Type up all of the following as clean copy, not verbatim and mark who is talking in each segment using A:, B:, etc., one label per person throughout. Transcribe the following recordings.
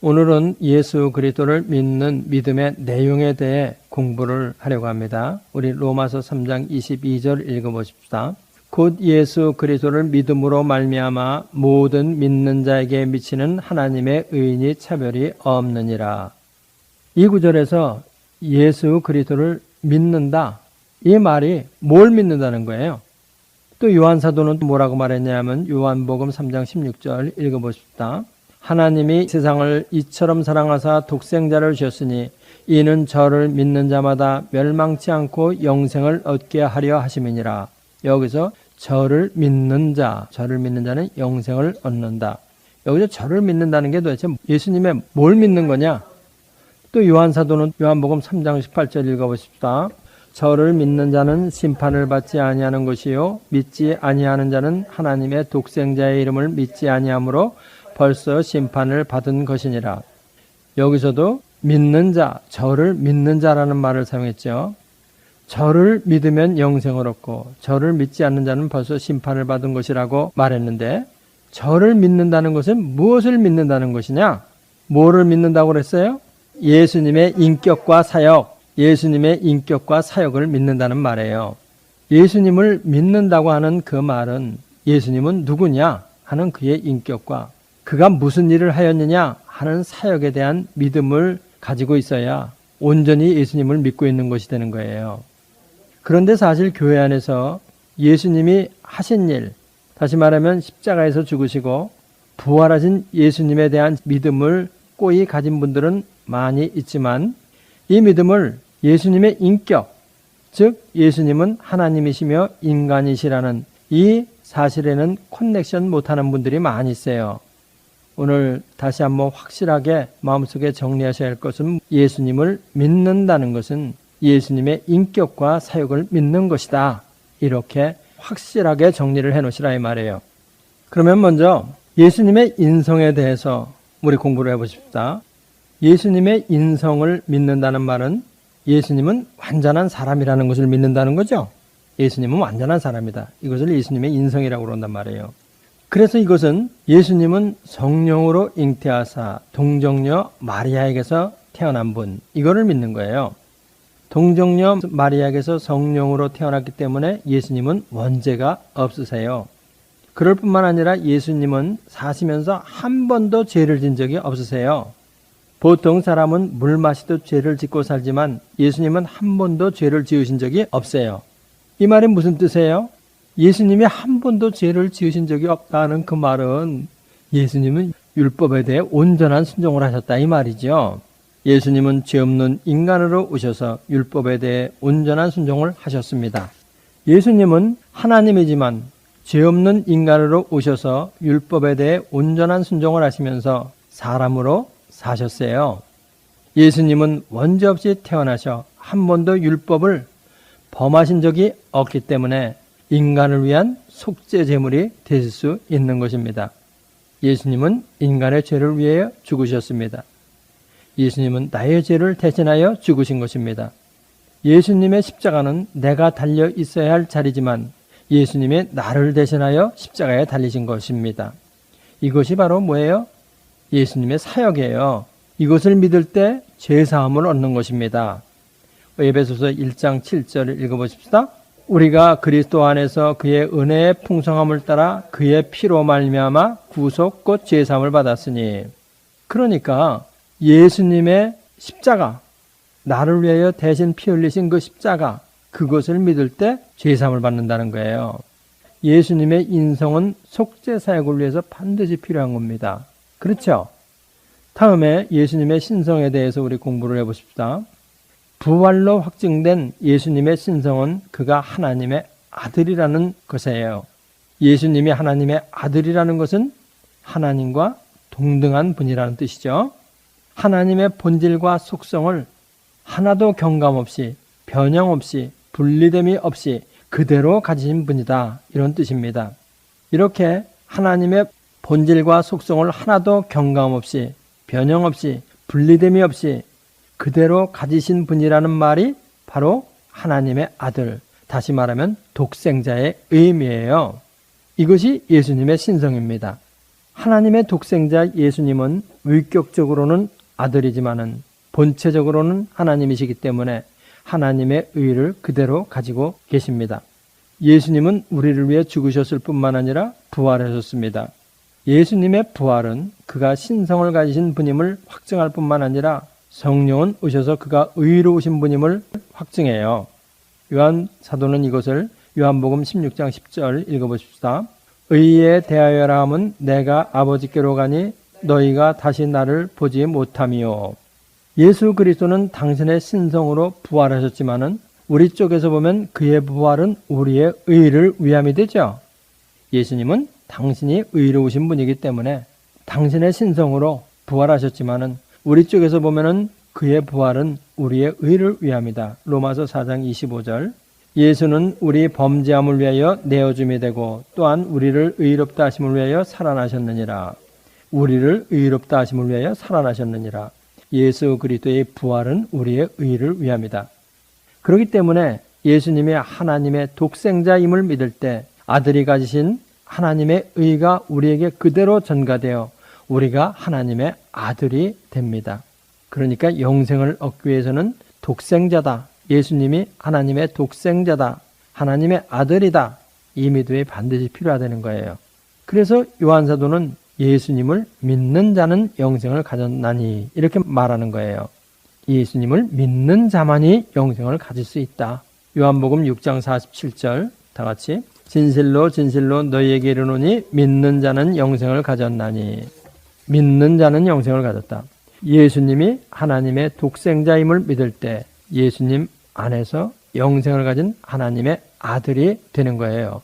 A: 오늘은 예수 그리스도를 믿는 믿음의 내용에 대해 공부를 하려고 합니다. 우리 로마서 3장 22절 읽어보십시다. 곧 예수 그리스도를 믿음으로 말미암아 모든 믿는 자에게 미치는 하나님의 의인이 차별이 없느니라. 이 구절에서 예수 그리스도를 믿는다, 이 말이 뭘 믿는다는 거예요? 또 요한사도는 뭐라고 말했냐면 요한복음 3장 16절 읽어보십시다. 하나님이 세상을 이처럼 사랑하사 독생자를 주셨으니 이는 저를 믿는 자마다 멸망치 않고 영생을 얻게 하려 하심이니라. 여기서 저를 믿는 자는 영생을 얻는다. 여기서 저를 믿는다는 게 도대체 예수님의 뭘 믿는 거냐? 또 요한사도는 요한복음 3장 18절 읽어보십시다. 저를 믿는 자는 심판을 받지 아니하는 것이요 믿지 아니하는 자는 하나님의 독생자의 이름을 믿지 아니하므로 벌써 심판을 받은 것이니라. 여기서도 믿는 자, 저를 믿는 자라는 말을 사용했죠. 저를 믿으면 영생을 얻고 저를 믿지 않는 자는 벌써 심판을 받은 것이라고 말했는데, 저를 믿는다는 것은 무엇을 믿는다는 것이냐? 뭐를 믿는다고 그랬어요? 예수님의 인격과 사역, 예수님의 인격과 사역을 믿는다는 말이에요. 예수님을 믿는다고 하는 그 말은 예수님은 누구냐 하는 그의 인격과 그가 무슨 일을 하였느냐 하는 사역에 대한 믿음을 가지고 있어야 온전히 예수님을 믿고 있는 것이 되는 거예요. 그런데 사실 교회 안에서 예수님이 하신 일, 다시 말하면 십자가에서 죽으시고 부활하신 예수님에 대한 믿음을 꼬이 가진 분들은 많이 있지만, 이 믿음을 예수님의 인격, 즉 예수님은 하나님이시며 인간이시라는 이 사실에는 커넥션 못하는 분들이 많이 있어요. 오늘 다시 한번 확실하게 마음속에 정리하셔야 할 것은, 예수님을 믿는다는 것은 예수님의 인격과 사역을 믿는 것이다. 이렇게 확실하게 정리를 해놓으시라 이 말이에요. 그러면 먼저 예수님의 인성에 대해서 우리 공부를 해보십시다. 예수님의 인성을 믿는다는 말은 예수님은 완전한 사람이라는 것을 믿는다는 거죠. 예수님은 완전한 사람이다. 이것을 예수님의 인성이라고 그런단 말이에요. 그래서 이것은 예수님은 성령으로 잉태하사 동정녀 마리아에게서 태어난 분, 이거를 믿는 거예요. 동정녀 마리아에게서 성령으로 태어났기 때문에 예수님은 원죄가 없으세요. 그럴 뿐만 아니라 예수님은 사시면서 한 번도 죄를 진 적이 없으세요. 보통 사람은 물 마시듯 죄를 짓고 살지만 예수님은 한 번도 죄를 지으신 적이 없어요. 이 말이 무슨 뜻이에요? 예수님이 한 번도 죄를 지으신 적이 없다는 그 말은 예수님은 율법에 대해 온전한 순종을 하셨다 이 말이죠. 예수님은 죄 없는 인간으로 오셔서 율법에 대해 온전한 순종을 하셨습니다. 예수님은 하나님이지만 죄 없는 인간으로 오셔서 율법에 대해 온전한 순종을 하시면서 사람으로 사셨어요. 예수님은 원죄 없이 태어나셔 한 번도 율법을 범하신 적이 없기 때문에 인간을 위한 속죄 제물이 되실 수 있는 것입니다. 예수님은 인간의 죄를 위해 죽으셨습니다. 예수님은 나의 죄를 대신하여 죽으신 것입니다. 예수님의 십자가는 내가 달려 있어야 할 자리지만 예수님의 나를 대신하여 십자가에 달리신 것입니다. 이것이 바로 뭐예요? 예수님의 사역이에요. 이것을 믿을 때 죄사함을 얻는 것입니다. 에베소서 1장 7절을 읽어보십시다. 우리가 그리스도 안에서 그의 은혜의 풍성함을 따라 그의 피로 말미암아 구속 곧 죄사함을 받았으니. 그러니까 예수님의 십자가, 나를 위하여 대신 피 흘리신 그 십자가, 그것을 믿을 때 죄사함을 받는다는 거예요. 예수님의 인성은 속죄 사역을 위해서 반드시 필요한 겁니다. 그렇죠? 다음에 예수님의 신성에 대해서 우리 공부를 해보십시다. 부활로 확증된 예수님의 신성은 그가 하나님의 아들이라는 것이에요. 예수님이 하나님의 아들이라는 것은 하나님과 동등한 분이라는 뜻이죠. 하나님의 본질과 속성을 하나도 경감 없이, 변형 없이, 분리됨이 없이 그대로 가지신 분이다, 이런 뜻입니다. 이렇게 하나님의 본질과 속성을 하나도 경감 없이, 변형 없이, 분리됨이 없이 그대로 가지신 분이라는 말이 바로 하나님의 아들, 다시 말하면 독생자의 의미예요. 이것이 예수님의 신성입니다. 하나님의 독생자 예수님은 위격적으로는 아들이지만은 본체적으로는 하나님이시기 때문에 하나님의 의를 그대로 가지고 계십니다. 예수님은 우리를 위해 죽으셨을 뿐만 아니라 부활하셨습니다. 예수님의 부활은 그가 신성을 가지신 분임을 확증할 뿐만 아니라 성령은 오셔서 그가 의로우신 분임을 확증해요. 요한 사도는 이것을 요한복음 16장 10절 읽어보십시다. 의에 대하여라 함은 내가 아버지께로 가니 너희가 다시 나를 보지 못함이요. 예수 그리스도는 당신의 신성으로 부활하셨지만은 우리 쪽에서 보면 그의 부활은 우리의 의를 위함이 되죠. 예수님은 당신이 의로우신 분이기 때문에 당신의 신성으로 부활하셨지만은 우리 쪽에서 보면은 그의 부활은 우리의 의를 위함이다. 로마서 4장 25절. 예수는 우리 범죄함을 위하여 내어줌이 되고 또한 우리를 의롭다 하심을 위하여 살아나셨느니라. 우리를 의롭다 하심을 위하여 살아나셨느니라. 예수 그리스도의 부활은 우리의 의를 위함이다. 그렇기 때문에 예수님이 하나님의 독생자임을 믿을 때 아들이 가지신 하나님의 의가 우리에게 그대로 전가되어 우리가 하나님의 아들이 됩니다. 그러니까 영생을 얻기 위해서는 독생자다. 예수님이 하나님의 독생자다. 하나님의 아들이다. 이 믿음이 반드시 필요하다는 거예요. 그래서 요한사도는 예수님을 믿는 자는 영생을 가졌나니 이렇게 말하는 거예요. 예수님을 믿는 자만이 영생을 가질 수 있다. 요한복음 6장 47절 다 같이 진실로 진실로 너희에게 이르노니 믿는 자는 영생을 가졌나니. 믿는 자는 영생을 가졌다. 예수님이 하나님의 독생자임을 믿을 때 예수님 안에서 영생을 가진 하나님의 아들이 되는 거예요.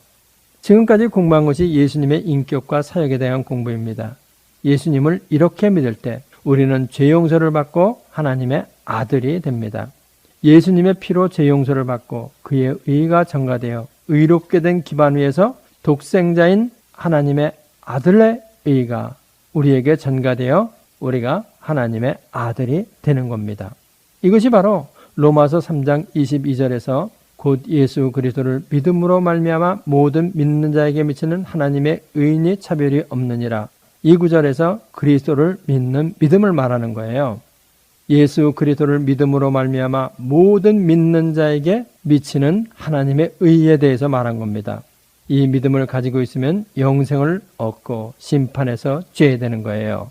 A: 지금까지 공부한 것이 예수님의 인격과 사역에 대한 공부입니다. 예수님을 이렇게 믿을 때 우리는 죄 용서를 받고 하나님의 아들이 됩니다. 예수님의 피로 죄 용서를 받고 그의 의가 전가되어 의롭게 된 기반 위에서 독생자인 하나님의 아들의 의가 우리에게 전가되어 우리가 하나님의 아들이 되는 겁니다. 이것이 바로 로마서 3장 22절에서 곧 예수 그리스도를 믿음으로 말미암아 모든 믿는 자에게 미치는 하나님의 의인이 차별이 없느니라. 이 구절에서 그리스도를 믿는 믿음을 말하는 거예요. 예수 그리스도를 믿음으로 말미암아 모든 믿는 자에게 미치는 하나님의 의에 대해서 말한 겁니다. 이 믿음을 가지고 있으면 영생을 얻고 심판에서 죄되는 거예요.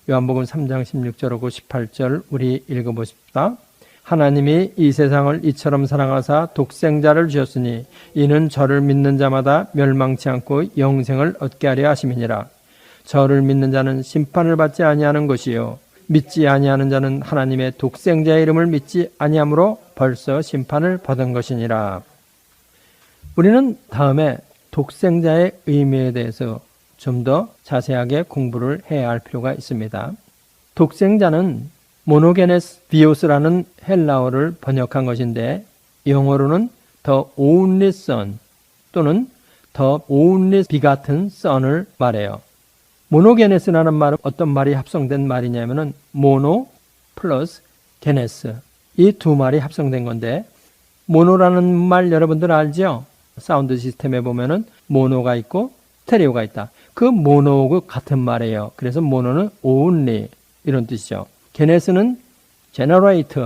A: 요한복음 3장 16절하고 18절 우리 읽어보십시다. 하나님이 이 세상을 이처럼 사랑하사 독생자를 주셨으니 이는 저를 믿는 자마다 멸망치 않고 영생을 얻게 하려 하심이니라. 저를 믿는 자는 심판을 받지 아니하는 것이요 믿지 아니하는 자는 하나님의 독생자의 이름을 믿지 아니함으로 벌써 심판을 받은 것이니라. 우리는 다음에 독생자의 의미에 대해서 좀 더 자세하게 공부를 해야 할 필요가 있습니다. 독생자는 모노게네스 비오스라는 헬라어를 번역한 것인데 영어로는 The Only Son 또는 The Only Begotten Son을 말해요. 모노게네스라는 말은 어떤 말이 합성된 말이냐면은 모노 플러스 게네스 이 두 말이 합성된 건데 모노라는 말 여러분들 알죠? 사운드 시스템에 보면은 모노가 있고 스테레오가 있다. 그 모노하고 같은 말이에요. 그래서 모노는 only 이런 뜻이죠. 게네스는 generate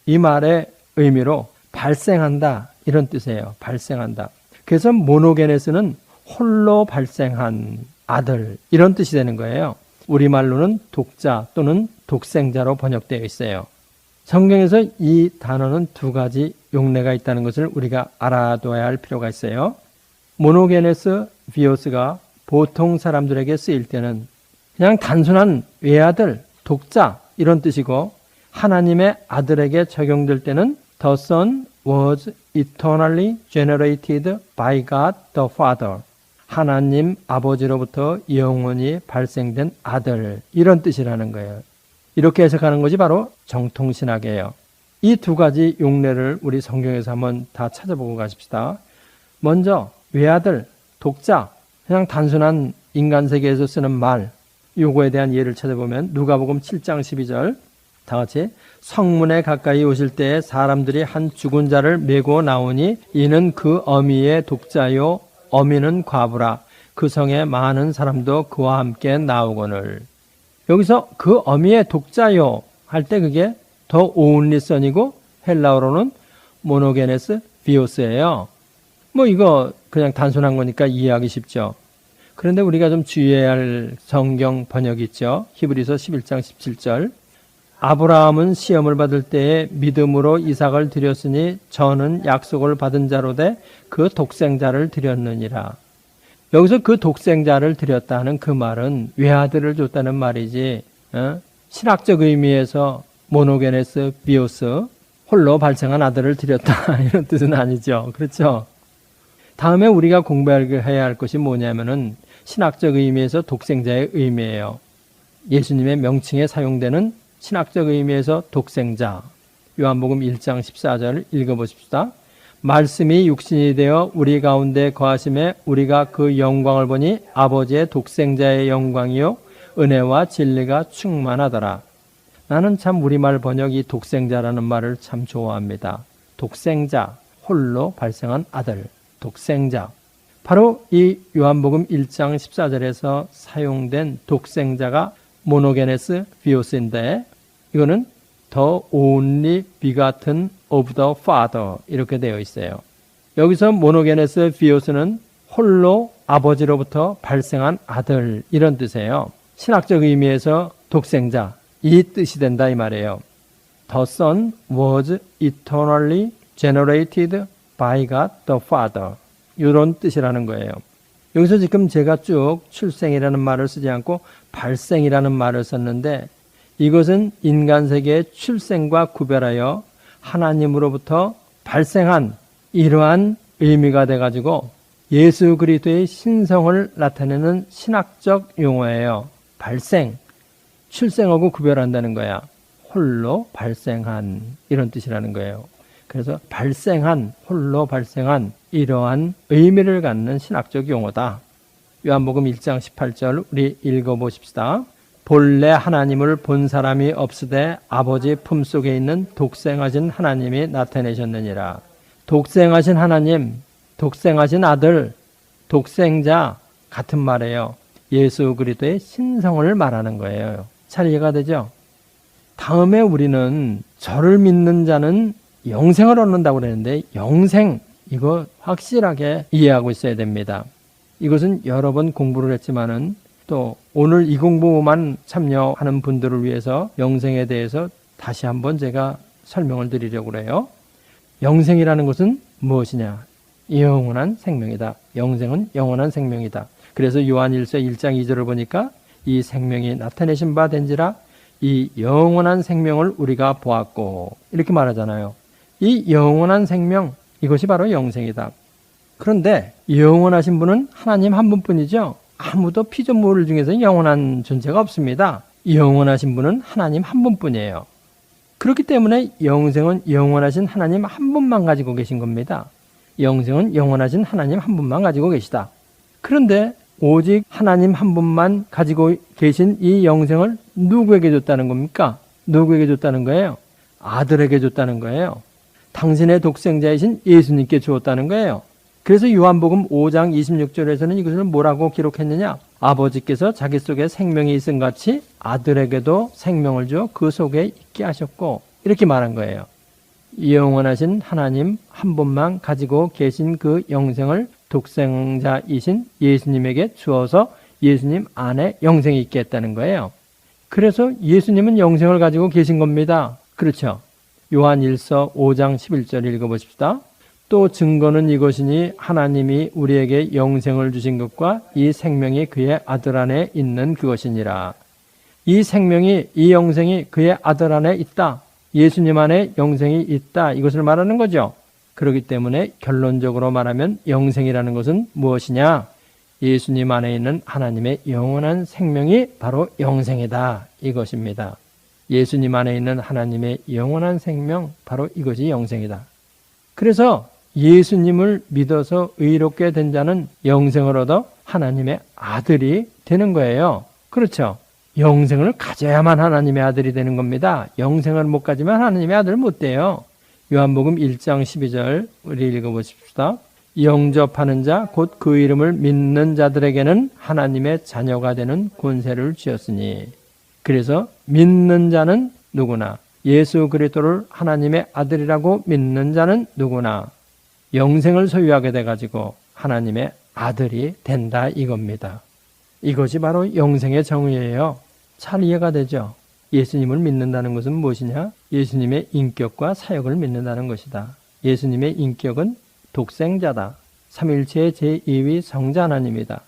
A: 이 말의 의미로 발생한다 이런 뜻이에요. 발생한다. 그래서 모노게네스는 홀로 발생한 아들 이런 뜻이 되는 거예요. 우리말로는 독자 또는 독생자로 번역되어 있어요. 성경에서 이 단어는 두 가지 용례가 있다는 것을 우리가 알아둬야 할 필요가 있어요. 모노게네스 비오스가 보통 사람들에게 쓰일 때는 그냥 단순한 외아들, 독자 이런 뜻이고 하나님의 아들에게 적용될 때는 The Son was eternally generated by God the Father. 하나님 아버지로부터 영원히 발생된 아들 이런 뜻이라는 거예요. 이렇게 해석하는 것이 바로 정통신학이에요. 이 두 가지 용례를 우리 성경에서 한번 다 찾아보고 가십시다. 먼저 외아들, 독자 그냥 단순한 인간 세계에서 쓰는 말 요거에 대한 예를 찾아보면 누가복음 7장 12절 다 같이 성문에 가까이 오실 때에 사람들이 한 죽은 자를 메고 나오니 이는 그 어미의 독자요 어미는 과부라 그 성에 많은 사람도 그와 함께 나오거늘. 여기서 그 어미의 독자요 할 때 그게 더 only son이고 헬라어로는 모노게네스 비오스예요. 뭐 이거 그냥 단순한 거니까 이해하기 쉽죠. 그런데 우리가 좀 주의해야 할 성경 번역이 있죠. 히브리서 11장 17절. 아브라함은 시험을 받을 때에 믿음으로 이삭을 드렸으니 저는 약속을 받은 자로 돼 그 독생자를 드렸느니라. 여기서 그 독생자를 드렸다는 그 말은 외아들을 줬다는 말이지, 신학적 의미에서 모노게네스 비오스, 홀로 발생한 아들을 드렸다 이런 뜻은 아니죠. 그렇죠? 다음에 우리가 공부해야 할 것이 뭐냐면은 신학적 의미에서 독생자의 의미예요. 예수님의 명칭에 사용되는 신학적 의미에서 독생자. 요한복음 1장 14절 읽어보십시다. 말씀이 육신이 되어 우리 가운데 거하심에 우리가 그 영광을 보니 아버지의 독생자의 영광이요 은혜와 진리가 충만하더라. 나는 참 우리말 번역이 독생자라는 말을 참 좋아합니다. 독생자, 홀로 발생한 아들, 독생자. 바로 이 요한복음 1장 14절에서 사용된 독생자가 모노게네스 비오스인데 이거는 the only begotten of the Father 이렇게 되어 있어요. 여기서 모노게네스 비오스는 홀로 아버지로부터 발생한 아들 이런 뜻이에요. 신학적 의미에서 독생자 이 뜻이 된다 이 말이에요. The Son was eternally generated by God the Father 이런 뜻이라는 거예요. 여기서 지금 제가 쭉 출생이라는 말을 쓰지 않고 발생이라는 말을 썼는데 이것은 인간 세계의 출생과 구별하여 하나님으로부터 발생한 이러한 의미가 돼가지고 예수 그리스도의 신성을 나타내는 신학적 용어예요. 발생, 출생하고 구별한다는 거야. 홀로 발생한 이런 뜻이라는 거예요. 그래서 발생한, 홀로 발생한 이러한 의미를 갖는 신학적 용어다. 요한복음 1장 18절 우리 읽어보십시다. 본래 하나님을 본 사람이 없으되 아버지 품속에 있는 독생하신 하나님이 나타내셨느니라. 독생하신 하나님, 독생하신 아들, 독생자 같은 말이에요. 예수 그리스도의 신성을 말하는 거예요. 잘 이해가 되죠? 다음에 우리는 저를 믿는 자는 영생을 얻는다고 그랬는데 영생 이거 확실하게 이해하고 있어야 됩니다. 이것은 여러 번 공부를 했지만은 또 오늘 이 공부만 참여하는 분들을 위해서 영생에 대해서 다시 한번 제가 설명을 드리려고 그래요. 영생이라는 것은 무엇이냐? 영원한 생명이다. 영생은 영원한 생명이다. 그래서 요한일서 1장 2절을 보니까 이 생명이 나타내신 바 된지라 이 영원한 생명을 우리가 보았고 이렇게 말하잖아요. 이 영원한 생명 이것이 바로 영생이다. 그런데 영원하신 분은 하나님 한 분뿐이죠. 아무도 피조물 중에서 영원한 존재가 없습니다. 영원하신 분은 하나님 한 분뿐이에요. 그렇기 때문에 영생은 영원하신 하나님 한 분만 가지고 계신 겁니다. 영생은 영원하신 하나님 한 분만 가지고 계시다. 그런데 오직 하나님 한 분만 가지고 계신 이 영생을 누구에게 줬다는 겁니까? 누구에게 줬다는 거예요? 아들에게 줬다는 거예요. 당신의 독생자이신 예수님께 주었다는 거예요. 그래서 요한복음 5장 26절에서는 이것을 뭐라고 기록했느냐? 아버지께서 자기 속에 생명이 있음 같이 아들에게도 생명을 줘 그 속에 있게 하셨고 이렇게 말한 거예요. 영원하신 하나님 한 분만 가지고 계신 그 영생을 독생자이신 예수님에게 주어서 예수님 안에 영생이 있게 했다는 거예요. 그래서 예수님은 영생을 가지고 계신 겁니다. 그렇죠? 요한일서 5장 11절 읽어보십시다. 또 증거는 이것이니 하나님이 우리에게 영생을 주신 것과 이 생명이 그의 아들 안에 있는 그것이니라. 이 생명이, 이 영생이 그의 아들 안에 있다. 예수님 안에 영생이 있다. 이것을 말하는 거죠. 그렇기 때문에 결론적으로 말하면 영생이라는 것은 무엇이냐? 예수님 안에 있는 하나님의 영원한 생명이 바로 영생이다. 이것입니다. 예수님 안에 있는 하나님의 영원한 생명, 바로 이것이 영생이다. 그래서 예수님을 믿어서 의롭게 된 자는 영생을 얻어 하나님의 아들이 되는 거예요. 그렇죠? 영생을 가져야만 하나님의 아들이 되는 겁니다. 영생을 못 가지면 하나님의 아들 못 돼요. 요한복음 1장 12절 우리 읽어보십시다. 영접하는 자 곧 그 이름을 믿는 자들에게는 하나님의 자녀가 되는 권세를 주었으니. 그래서 믿는 자는 누구나, 예수 그리스도를 하나님의 아들이라고 믿는 자는 누구나 영생을 소유하게 돼가지고 하나님의 아들이 된다 이겁니다. 이것이 바로 영생의 정의예요. 잘 이해가 되죠? 예수님을 믿는다는 것은 무엇이냐? 예수님의 인격과 사역을 믿는다는 것이다. 예수님의 인격은 독생자다. 삼위일체의 제2위 성자 하나님이다.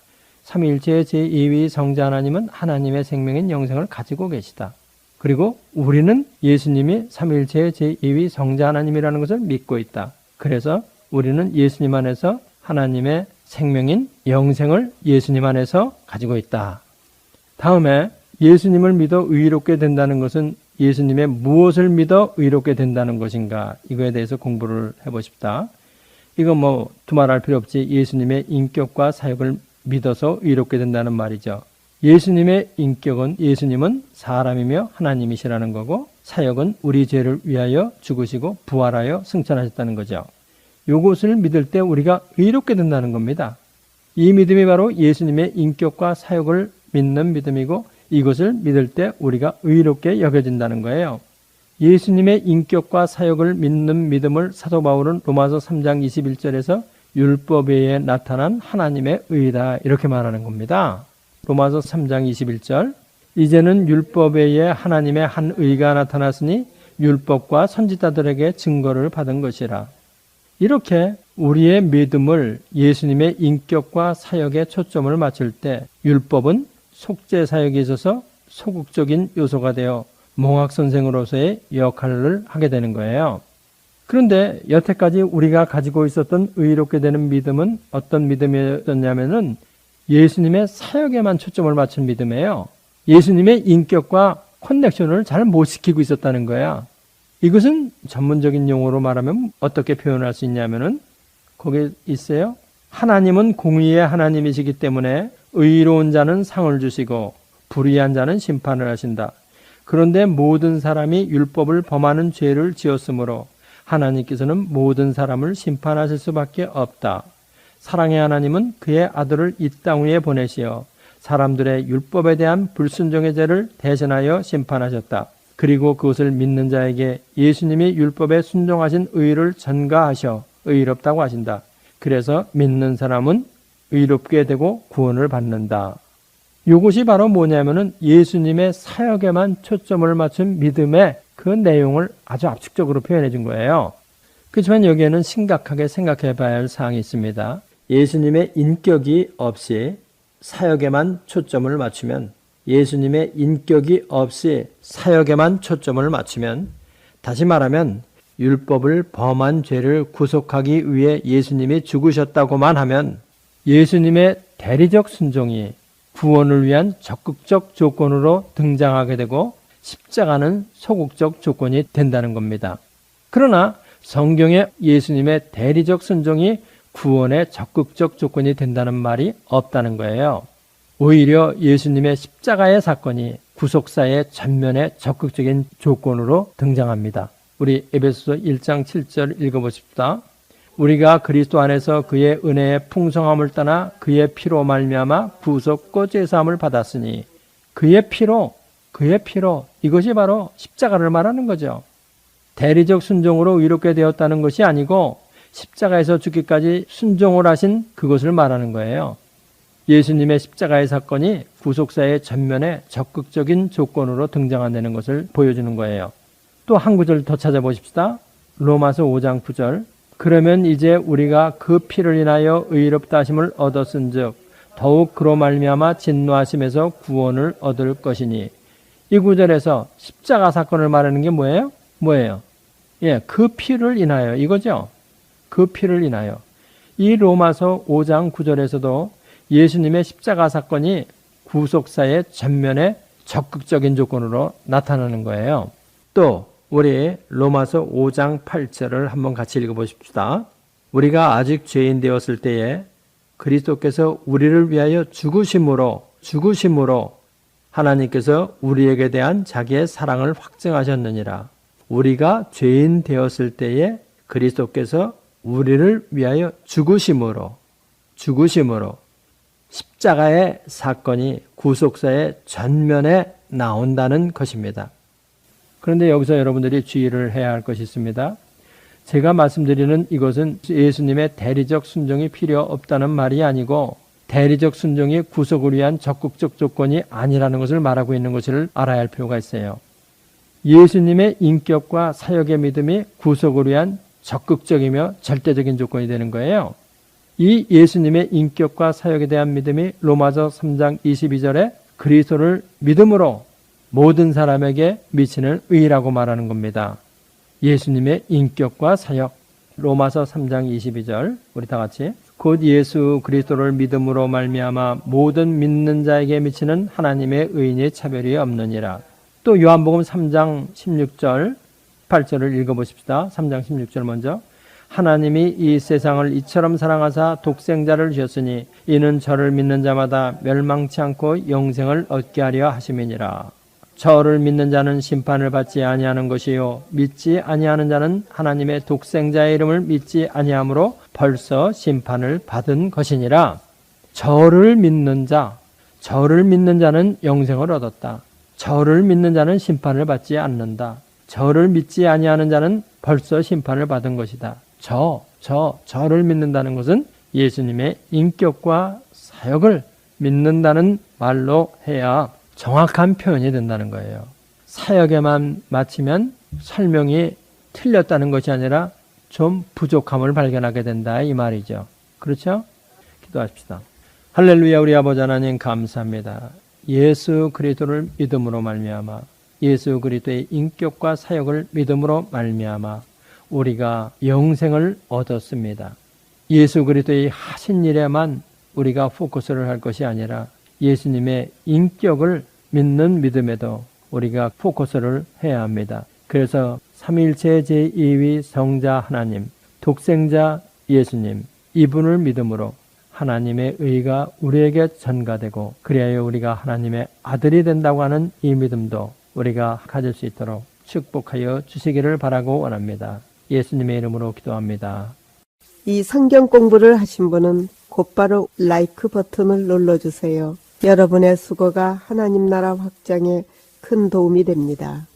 A: 삼위일체의 제2위 성자 하나님은 하나님의 생명인 영생을 가지고 계시다. 그리고 우리는 예수님이 삼위일체의 제2위 성자 하나님이라는 것을 믿고 있다. 그래서 우리는 예수님 안에서 하나님의 생명인 영생을 예수님 안에서 가지고 있다. 다음에 예수님을 믿어 의롭게 된다는 것은 예수님의 무엇을 믿어 의롭게 된다는 것인가? 이거에 대해서 공부를 해보십시다. 이거 두말할 필요 없이 예수님의 인격과 사역을 믿어서 의롭게 된다는 말이죠. 예수님의 인격은 예수님은 사람이며 하나님이시라는 거고, 사역은 우리 죄를 위하여 죽으시고 부활하여 승천하셨다는 거죠. 이것을 믿을 때 우리가 의롭게 된다는 겁니다. 이 믿음이 바로 예수님의 인격과 사역을 믿는 믿음이고, 이것을 믿을 때 우리가 의롭게 여겨진다는 거예요. 예수님의 인격과 사역을 믿는 믿음을 사도 바울은 로마서 3장 21절에서 율법 외에 나타난 하나님의 의다 이렇게 말하는 겁니다. 로마서 3장 21절, 이제는 율법 외에 하나님의 한 의가 나타났으니 율법과 선지자들에게 증거를 받은 것이라. 이렇게 우리의 믿음을 예수님의 인격과 사역에 초점을 맞출 때 율법은 속죄 사역에 있어서 소극적인 요소가 되어 몽학선생으로서의 역할을 하게 되는 거예요. 그런데 여태까지 우리가 가지고 있었던 의롭게 되는 믿음은 어떤 믿음이었냐면은 예수님의 사역에만 초점을 맞춘 믿음이에요. 예수님의 인격과 커넥션을 잘 못 시키고 있었다는 거야. 이것은 전문적인 용어로 말하면 어떻게 표현할 수 있냐면은 거기에 있어요. 하나님은 공의의 하나님이시기 때문에 의로운 자는 상을 주시고 불의한 자는 심판을 하신다. 그런데 모든 사람이 율법을 범하는 죄를 지었으므로 하나님께서는 모든 사람을 심판하실 수밖에 없다. 사랑의 하나님은 그의 아들을 이 땅 위에 보내시어 사람들의 율법에 대한 불순종의 죄를 대신하여 심판하셨다. 그리고 그것을 믿는 자에게 예수님이 율법에 순종하신 의를 전가하셔 의롭다고 하신다. 그래서 믿는 사람은 의롭게 되고 구원을 받는다. 이것이 바로 뭐냐면은 예수님의 사역에만 초점을 맞춘 믿음의 그 내용을 아주 압축적으로 표현해 준 거예요. 그렇지만 여기에는 심각하게 생각해 봐야 할 사항이 있습니다. 예수님의 인격이 없이 사역에만 초점을 맞추면, 예수님의 인격이 없이 사역에만 초점을 맞추면, 다시 말하면 율법을 범한 죄를 구속하기 위해 예수님이 죽으셨다고만 하면 예수님의 대리적 순종이 구원을 위한 적극적 조건으로 등장하게 되고 십자가는 소극적 조건이 된다는 겁니다. 그러나 성경에 예수님의 대리적 순종이 구원의 적극적 조건이 된다는 말이 없다는 거예요. 오히려 예수님의 십자가의 사건이 구속사의 전면의 적극적인 조건으로 등장합니다. 우리 에베소서 1장 7절 읽어보십시다. 우리가 그리스도 안에서 그의 은혜의 풍성함을 따라 그의 피로 말미암아 구속과 제사함을 받았으니, 그의 피로 이것이 바로 십자가를 말하는 거죠. 대리적 순종으로 의롭게 되었다는 것이 아니고 십자가에서 죽기까지 순종을 하신 그것을 말하는 거예요. 예수님의 십자가의 사건이 구속사의 전면에 적극적인 조건으로 등장한다는 것을 보여주는 거예요. 또 한 구절 더 찾아보십시다. 로마서 5장 9절. 그러면 이제 우리가 그 피를 인하여 의롭다 하심을 얻었은즉 더욱 그로 말미암아 진노하심에서 구원을 얻을 것이니. 이 구절에서 십자가 사건을 말하는 게 뭐예요? 그 피를 인하여 이거죠. 그 피를 인하여. 이 로마서 5장 9절에서도 예수님의 십자가 사건이 구속사의 전면에 적극적인 조건으로 나타나는 거예요. 또 우리 로마서 5장 8절을 한번 같이 읽어보십시다. 우리가 아직 죄인 되었을 때에 그리스도께서 우리를 위하여 죽으심으로 하나님께서 우리에게 대한 자기의 사랑을 확증하셨느니라. 우리가 죄인 되었을 때에 그리스도께서 우리를 위하여 죽으심으로 십자가의 사건이 구속사의 전면에 나온다는 것입니다. 그런데 여기서 여러분들이 주의를 해야 할 것이 있습니다. 제가 말씀드리는 이것은 예수님의 대리적 순종이 필요 없다는 말이 아니고 대리적 순종이 구속을 위한 적극적 조건이 아니라는 것을 말하고 있는 것을 알아야 할 필요가 있어요. 예수님의 인격과 사역의 믿음이 구속을 위한 적극적이며 절대적인 조건이 되는 거예요. 이 예수님의 인격과 사역에 대한 믿음이 로마서 3장 22절에 그리스도를 믿음으로 모든 사람에게 미치는 의라고 말하는 겁니다. 예수님의 인격과 사역, 로마서 3장 22절, 우리 다 같이 곧 예수 그리스도를 믿음으로 말미암아 모든 믿는 자에게 미치는 하나님의 의인의 차별이 없느니라. 또 요한복음 3장 16절, 8절을 읽어보십시다. 3장 16절 먼저. 하나님이 이 세상을 이처럼 사랑하사 독생자를 주셨으니 이는 저를 믿는 자마다 멸망치 않고 영생을 얻게 하려 하심이니라. 저를 믿는 자는 심판을 받지 아니하는 것이요 믿지 아니하는 자는 하나님의 독생자의 이름을 믿지 아니하므로 벌써 심판을 받은 것이니라. 저를 믿는 자는 영생을 얻었다. 저를 믿는 자는 심판을 받지 않는다. 저를 믿지 아니하는 자는 벌써 심판을 받은 것이다. 저를 믿는다는 것은 예수님의 인격과 사역을 믿는다는 말로 해야 정확한 표현이 된다는 거예요. 사역에만 맞추면 설명이 틀렸다는 것이 아니라 좀 부족함을 발견하게 된다 이 말이죠. 그렇죠? 기도합시다. 할렐루야. 우리 아버지 하나님 감사합니다. 예수 그리스도를 믿음으로 말미암아 예수 그리스도의 인격과 사역을 믿음으로 말미암아 우리가 영생을 얻었습니다. 예수 그리스도의 하신 일에만 우리가 포커스를 할 것이 아니라 예수님의 인격을 믿는 믿음에도 우리가 포커스를 해야 합니다. 그래서 삼위일체 제2위 성자 하나님, 독생자 예수님, 이분을 믿음으로 하나님의 의가 우리에게 전가되고 그리하여 우리가 하나님의 아들이 된다고 하는 이 믿음도 우리가 가질 수 있도록 축복하여 주시기를 바라고 원합니다. 예수님의 이름으로 기도합니다.
B: 이 성경 공부를 하신 분은 곧바로 라이크 버튼을 눌러주세요. 여러분의 수고가 하나님 나라 확장에 큰 도움이 됩니다.